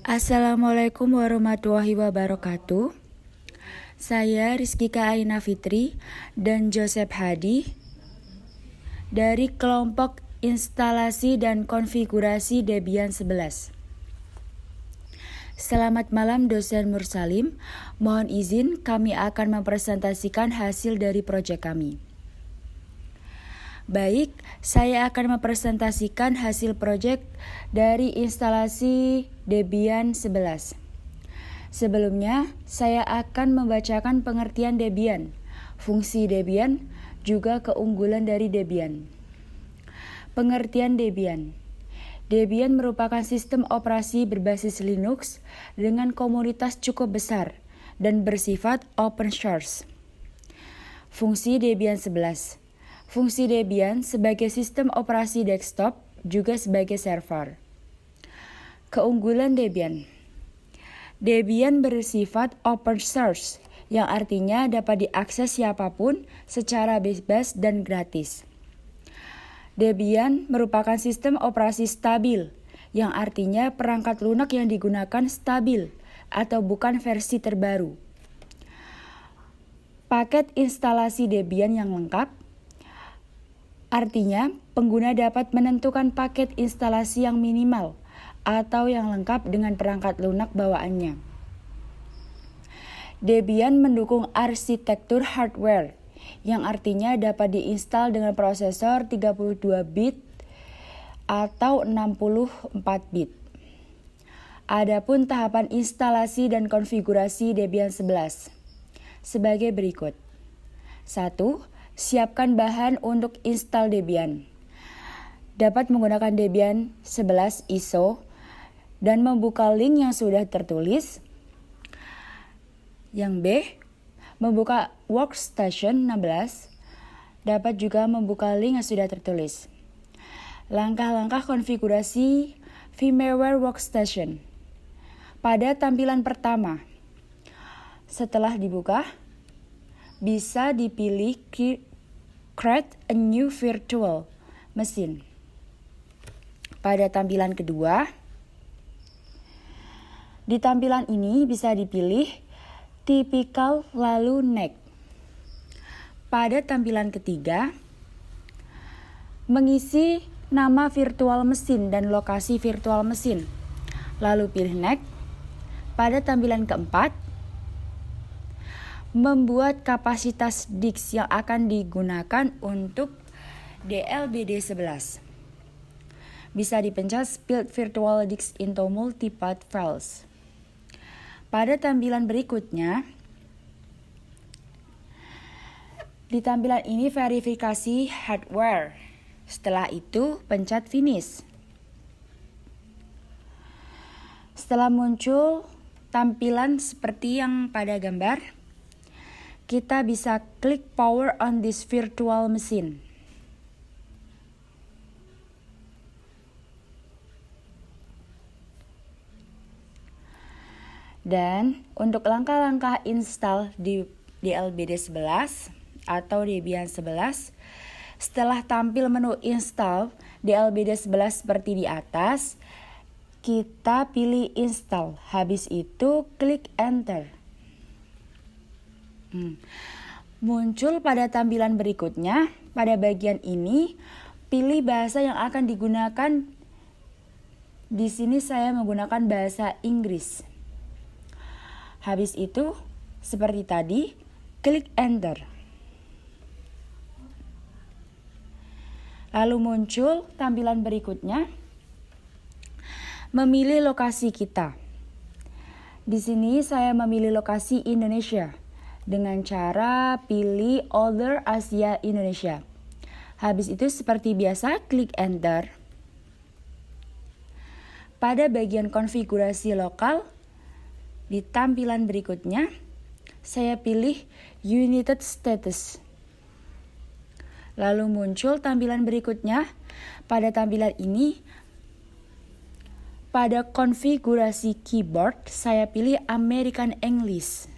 Assalamualaikum warahmatullahi wabarakatuh. Saya Rizkika Aina Fitri dan Joseph Hadi dari kelompok instalasi dan konfigurasi Debian 11. Selamat malam dosen Mursalim. Mohon izin kami akan mempresentasikan hasil dari proyek kami. Baik, saya akan mempresentasikan hasil proyek dari instalasi Debian 11. Sebelumnya, saya akan membacakan pengertian Debian, fungsi Debian, juga keunggulan dari Debian. Pengertian Debian. Debian merupakan sistem operasi berbasis Linux dengan komunitas cukup besar dan bersifat open source. Fungsi Debian 11. Fungsi Debian sebagai sistem operasi desktop juga sebagai server. Keunggulan Debian. Debian bersifat open source, yang artinya dapat diakses siapapun secara bebas dan gratis. Debian merupakan sistem operasi stabil, yang artinya perangkat lunak yang digunakan stabil atau bukan versi terbaru. Paket instalasi Debian yang lengkap, artinya pengguna dapat menentukan paket instalasi yang minimal atau yang lengkap dengan perangkat lunak bawaannya. Debian mendukung arsitektur hardware, yang artinya dapat diinstal dengan prosesor 32 bit atau 64 bit. Adapun tahapan instalasi dan konfigurasi Debian 11 sebagai berikut. 1. Siapkan bahan untuk install Debian. Dapat menggunakan Debian 11 ISO dan membuka link yang sudah tertulis. Yang B, membuka Workstation 16. Dapat juga membuka link yang sudah tertulis. Langkah-langkah konfigurasi VMware Workstation. Pada tampilan pertama, setelah dibuka, bisa dipilih Create a new virtual machine. Pada tampilan kedua, di tampilan ini bisa dipilih Typical lalu Next. Pada tampilan ketiga, mengisi nama virtual mesin dan lokasi virtual mesin. Lalu pilih Next. Pada tampilan keempat, membuat kapasitas disk yang akan digunakan untuk DLBD 11. Bisa dipencet Split Virtual Disk into Multipath Files. Pada tampilan berikutnya, di tampilan ini verifikasi hardware. Setelah itu, pencet Finish. Setelah muncul tampilan seperti yang pada gambar, kita bisa klik Power on this virtual machine. Dan untuk langkah-langkah install di DLBD 11 atau Debian 11, setelah tampil menu install DLBD 11 seperti di atas, kita pilih install. Habis itu klik enter. Muncul pada tampilan berikutnya. Pada bagian ini, pilih bahasa yang akan digunakan. Di sini saya menggunakan bahasa Inggris. Habis itu, seperti tadi, klik enter. Lalu muncul tampilan berikutnya. Memilih lokasi kita. Di sini saya memilih lokasi Indonesia dengan cara pilih Other Asia Indonesia. Habis itu seperti biasa klik enter. Pada bagian konfigurasi lokal, di tampilan berikutnya, saya pilih United Status. Lalu muncul tampilan berikutnya. Pada tampilan ini, pada konfigurasi keyboard, saya pilih American English.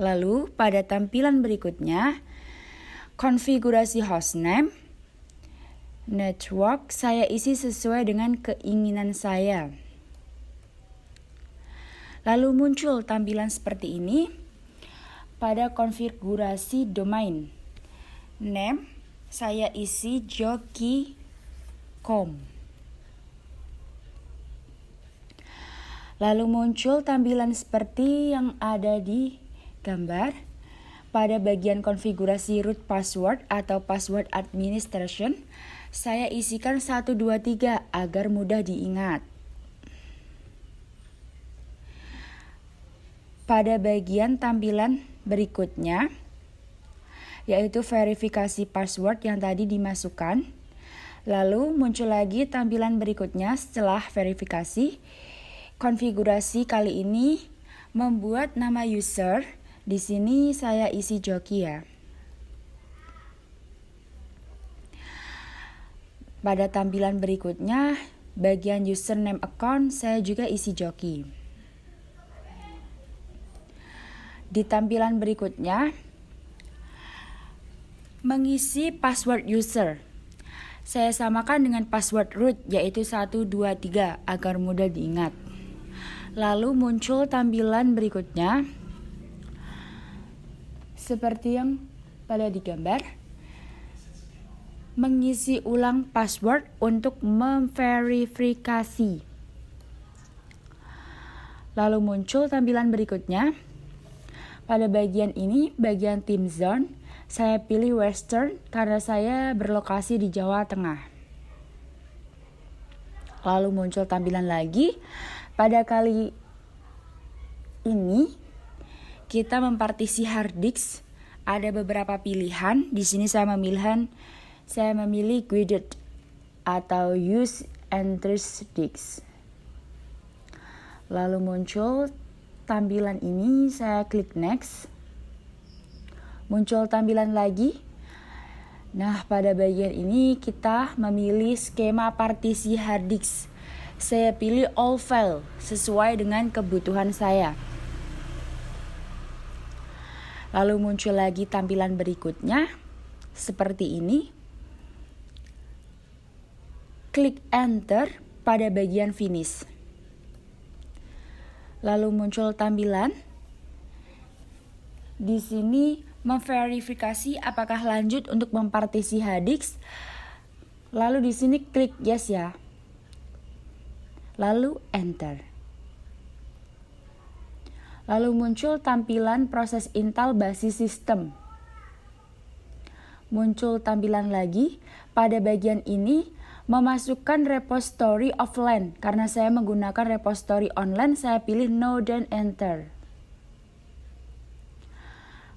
Lalu pada tampilan berikutnya, konfigurasi hostname, network saya isi sesuai dengan keinginan saya. Lalu muncul tampilan seperti ini pada konfigurasi domain. Name saya isi joki.com. Lalu muncul tampilan seperti yang ada di gambar. Pada bagian konfigurasi root password atau password administration, saya isikan 123 agar mudah diingat. Pada bagian tampilan berikutnya, yaitu verifikasi password yang tadi dimasukkan. Lalu muncul lagi tampilan berikutnya setelah verifikasi. Konfigurasi kali ini membuat nama user. Di sini saya isi Joki ya. Pada tampilan berikutnya, bagian username account saya juga isi Joki. Di tampilan berikutnya, mengisi password user. Saya samakan dengan password root yaitu 123 agar mudah diingat. Lalu muncul tampilan berikutnya seperti yang pada digambar. Mengisi ulang password untuk memverifikasi. Lalu muncul tampilan berikutnya. Pada bagian ini, bagian time zone, saya pilih Western karena saya berlokasi di Jawa Tengah. Lalu muncul tampilan lagi. Pada kali ini, kita mempartisi hard disk. Ada beberapa pilihan. Di sini saya memilih guided atau use entries disk. Lalu muncul tampilan ini, saya klik next. Muncul tampilan lagi. Nah, pada bagian ini kita memilih skema partisi hard disk. Saya pilih all file sesuai dengan kebutuhan saya. Lalu muncul lagi tampilan berikutnya seperti ini. Klik enter pada bagian finish. Lalu muncul tampilan. Di sini memverifikasi apakah lanjut untuk mempartisi hard disk. Lalu di sini klik yes ya. Lalu enter. Lalu muncul tampilan proses install basis sistem. Muncul tampilan lagi. Pada bagian ini memasukkan repository offline. Karena saya menggunakan repository online, saya pilih no dan enter.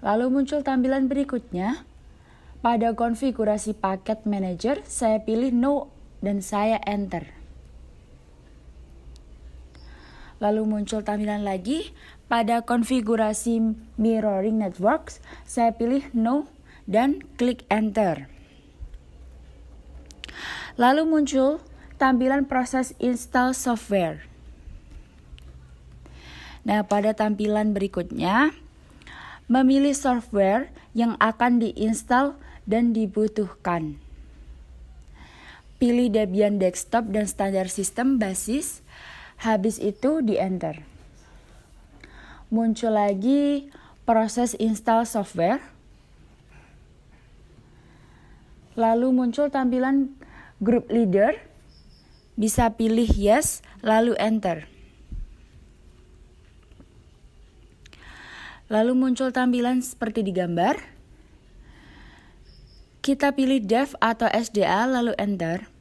Lalu muncul tampilan berikutnya. Pada konfigurasi paket manager, saya pilih no dan saya enter. Lalu muncul tampilan lagi. Pada konfigurasi mirroring networks, saya pilih no dan klik enter. Lalu muncul tampilan proses install software. Nah, pada tampilan berikutnya, memilih software yang akan diinstal dan dibutuhkan. Pilih Debian desktop dan standar sistem basis. Habis itu di enter. Muncul lagi proses install software. Lalu muncul tampilan group leader. Bisa pilih yes, lalu enter. Lalu muncul tampilan seperti di gambar. Kita pilih dev atau SDA lalu enter.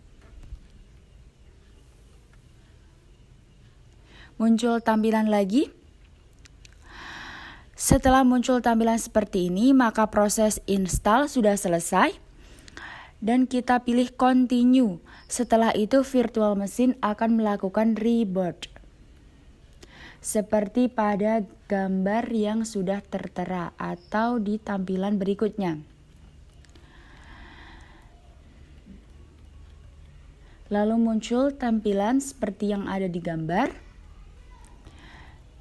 Muncul tampilan lagi. Setelah muncul tampilan seperti ini, maka proses install sudah selesai. Dan kita pilih continue. Setelah itu virtual machine akan melakukan reboot. Seperti pada gambar yang sudah tertera atau di tampilan berikutnya. Lalu muncul tampilan seperti yang ada di gambar.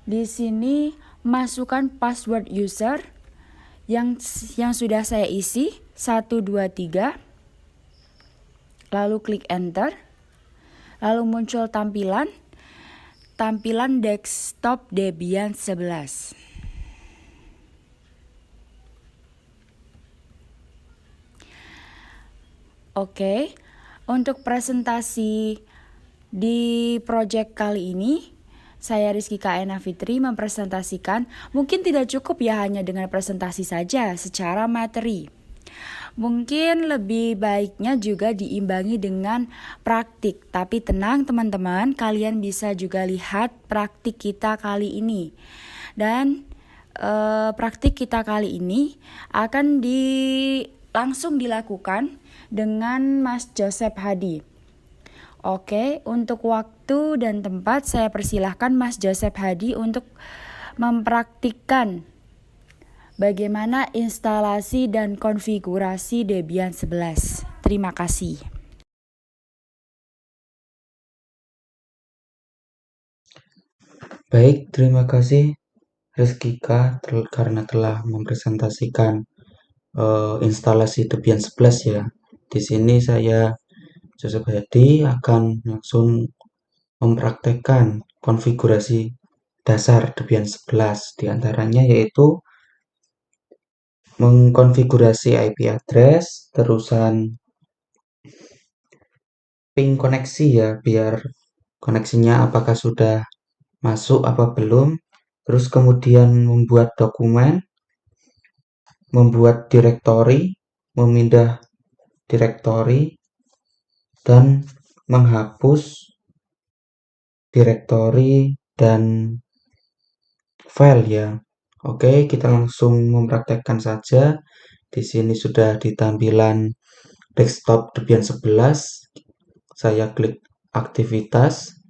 Di sini masukkan password user yang sudah saya isi 123. lalu klik enter, lalu muncul tampilan desktop Debian 11. Oke, untuk presentasi di project kali ini, saya Rizky K.Ena Fitri mempresentasikan, mungkin tidak cukup ya hanya dengan presentasi saja secara materi. Mungkin lebih baiknya juga diimbangi dengan praktik. Tapi tenang teman-teman, kalian bisa juga lihat praktik kita kali ini. Dan praktik kita kali ini akan langsung dilakukan dengan Mas Joseph Hadi. Oke, untuk waktu dan tempat saya persilahkan Mas Joseph Hadi untuk mempraktikkan bagaimana instalasi dan konfigurasi Debian 11. Terima kasih. Baik, terima kasih Rizky K karena telah mempresentasikan instalasi Debian 11 ya. Di sini saya Joseph Hadi akan langsung mempraktekkan konfigurasi dasar Debian 11, diantaranya yaitu mengkonfigurasi IP address, terusan ping koneksi ya, biar koneksinya apakah sudah masuk apa belum, terus kemudian membuat dokumen, membuat direktori, memindah direktori, dan menghapus direktori dan file ya. Oke, kita langsung mempraktekkan saja. Di sini sudah di tampilan desktop Debian 11. Saya klik aktivitas,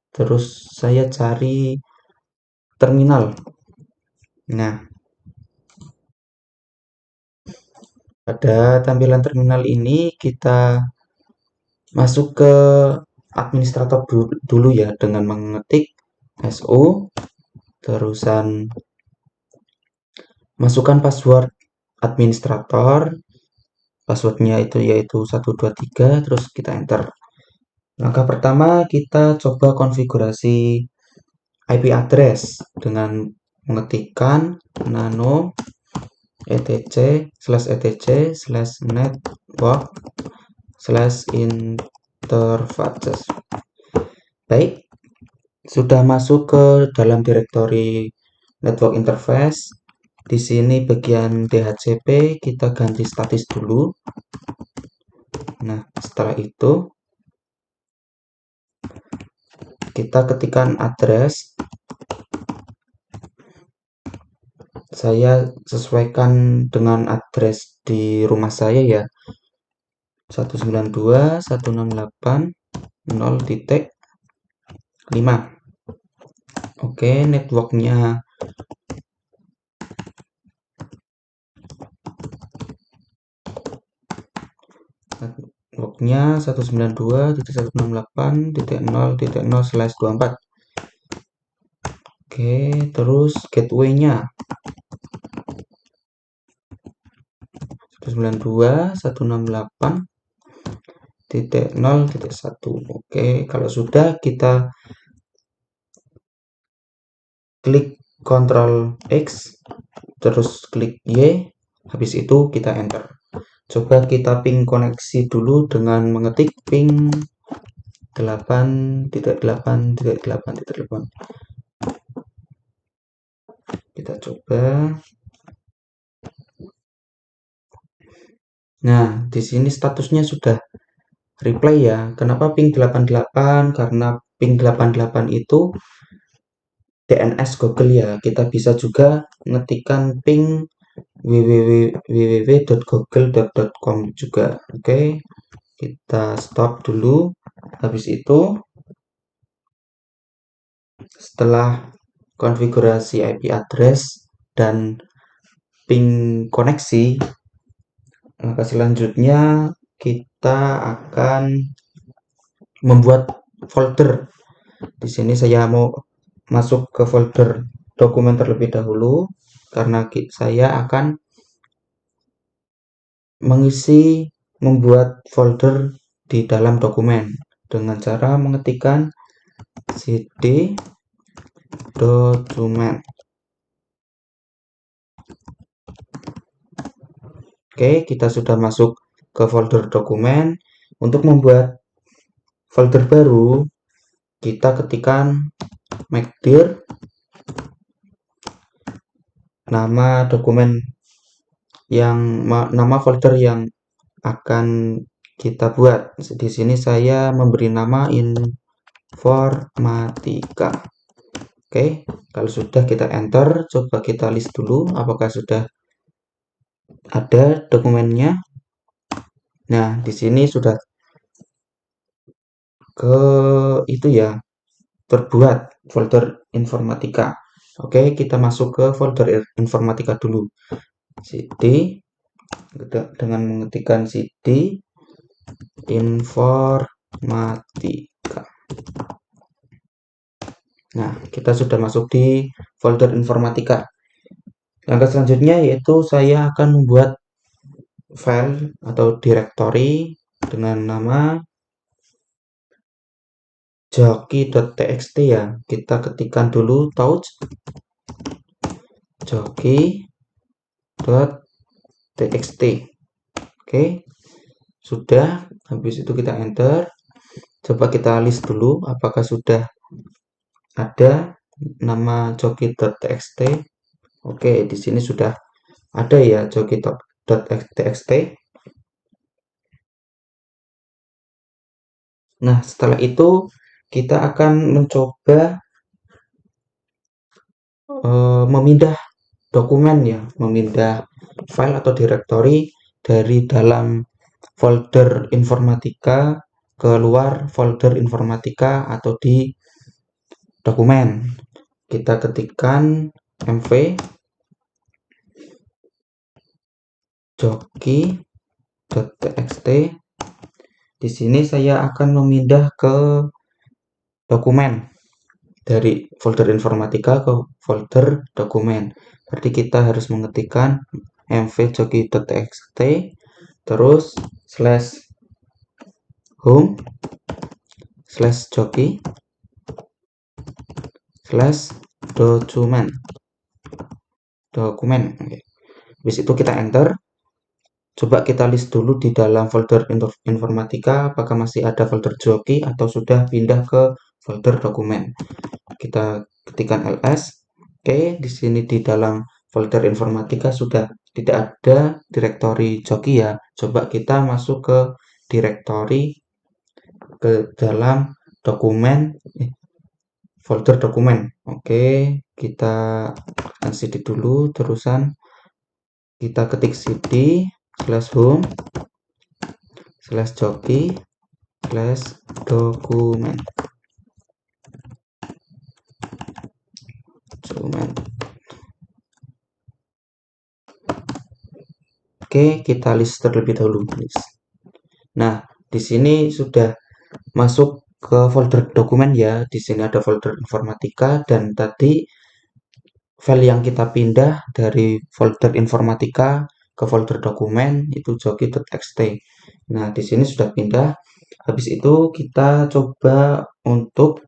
terus saya cari terminal. Nah, pada tampilan terminal ini kita masuk ke administrator dulu ya dengan mengetik su, terusan masukkan password administrator, passwordnya itu yaitu 123, terus kita enter. Langkah pertama kita coba konfigurasi IP address dengan mengetikkan nano etc/network/interfaces. Baik, sudah masuk ke dalam direktori network interface. Di sini bagian DHCP kita ganti statis dulu. Nah, setelah itu kita ketikkan address. Saya sesuaikan dengan address di rumah saya ya. 192.168.0.5. Oke, networknya networknya 192.168.0.0/24. Oke, terus gateway-nya 192.168.0.1. Oke, kalau sudah kita klik Ctrl X, terus klik Y, habis itu kita enter. Coba kita ping koneksi dulu dengan mengetik ping 8.8.8.8. Kita coba. Nah, di sini statusnya sudah reply ya. Kenapa ping 88? Karena ping 88 itu DNS Google ya. Kita bisa juga ngetikkan ping www.google.com juga. Oke, kita stop dulu. Habis itu, setelah konfigurasi IP address dan ping koneksi, langkah selanjutnya kita akan membuat folder. Di sini saya mau masuk ke folder dokumen terlebih dahulu karena saya akan membuat folder di dalam dokumen dengan cara mengetikkan cd dokumen. Oke, kita sudah masuk ke folder dokumen. Untuk membuat folder baru, kita ketikkan makdir nama dokumen nama folder yang akan kita buat. Di sini saya memberi nama informatika. Oke, kalau sudah kita enter, coba kita list dulu apakah sudah ada dokumennya. Nah, di sini sudah itu ya, terbuat folder informatika. Oke, kita masuk ke folder informatika dulu. cd dengan mengetikkan cd informatika. Nah, kita sudah masuk di folder informatika. Langkah selanjutnya yaitu saya akan membuat file atau directory dengan nama joki.txt ya. Kita ketikkan dulu touch joki.txt. Oke, sudah. Habis itu kita enter. Coba kita list dulu apakah sudah ada nama joki.txt. Oke, di sini sudah ada ya joki.txt. Nah, setelah itu kita akan mencoba memindah dokumen ya, memindah file atau directory dari dalam folder informatika ke luar folder informatika atau di dokumen. Kita ketikkan mv joki.txt. Di sini saya akan memindah ke dokumen dari folder informatika ke folder dokumen. Berarti kita harus mengetikkan mv joki.txt terus /home /joki dokumen. Oke. Habis itu kita enter. Coba kita list dulu di dalam folder informatika apakah masih ada folder joki atau sudah pindah ke folder dokumen. Kita ketikkan ls. Oke, di sini di dalam folder informatika sudah tidak ada direktori joki ya. Coba kita masuk ke direktori ke dalam dokumen folder dokumen. Oke, kita cd dulu, terusan kita ketik cd /home /joki /dokumen. Oke, kita list terlebih dahulu. Nah, di sini sudah masuk ke folder dokumen ya. Di sini ada folder informatika dan tadi file yang kita pindah dari folder informatika ke folder dokumen itu joki.txt. Nah, di sini sudah pindah. Habis itu kita coba untuk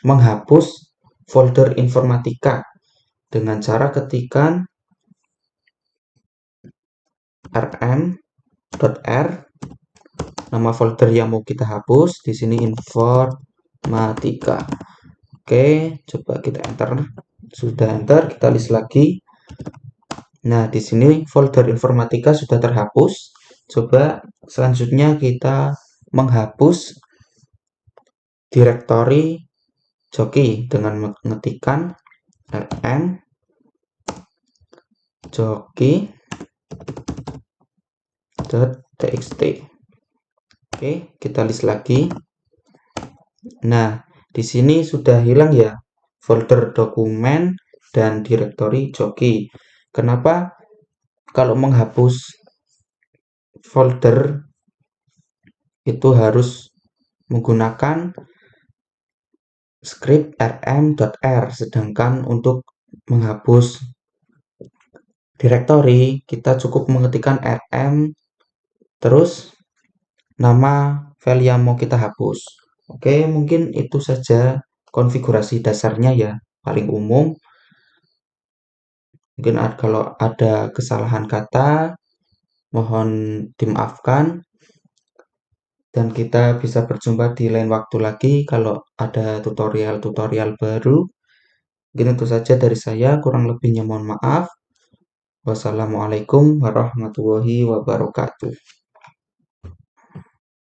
menghapus folder informatika dengan cara ketikkan rm.r nama folder yang mau kita hapus. Di sini informatika. Oke, coba kita enter. Sudah enter, kita list lagi. Nah, di sini folder informatika sudah terhapus. Coba selanjutnya kita menghapus direktori joki dengan mengetikkan rm joki.txt. Oke, kita list lagi. Nah, di sini sudah hilang ya folder dokumen dan direktori joki. Kenapa? Kalau menghapus folder itu harus menggunakan script rm.r, sedangkan untuk menghapus direktori kita cukup mengetikkan rm terus nama file yang mau kita hapus. Oke, mungkin itu saja konfigurasi dasarnya ya, paling umum. Mungkin kalau ada kesalahan kata, mohon dimaafkan. Dan kita bisa berjumpa di lain waktu lagi kalau ada tutorial-tutorial baru. Mungkin itu saja dari saya, kurang lebihnya mohon maaf. Wassalamualaikum warahmatullahi wabarakatuh.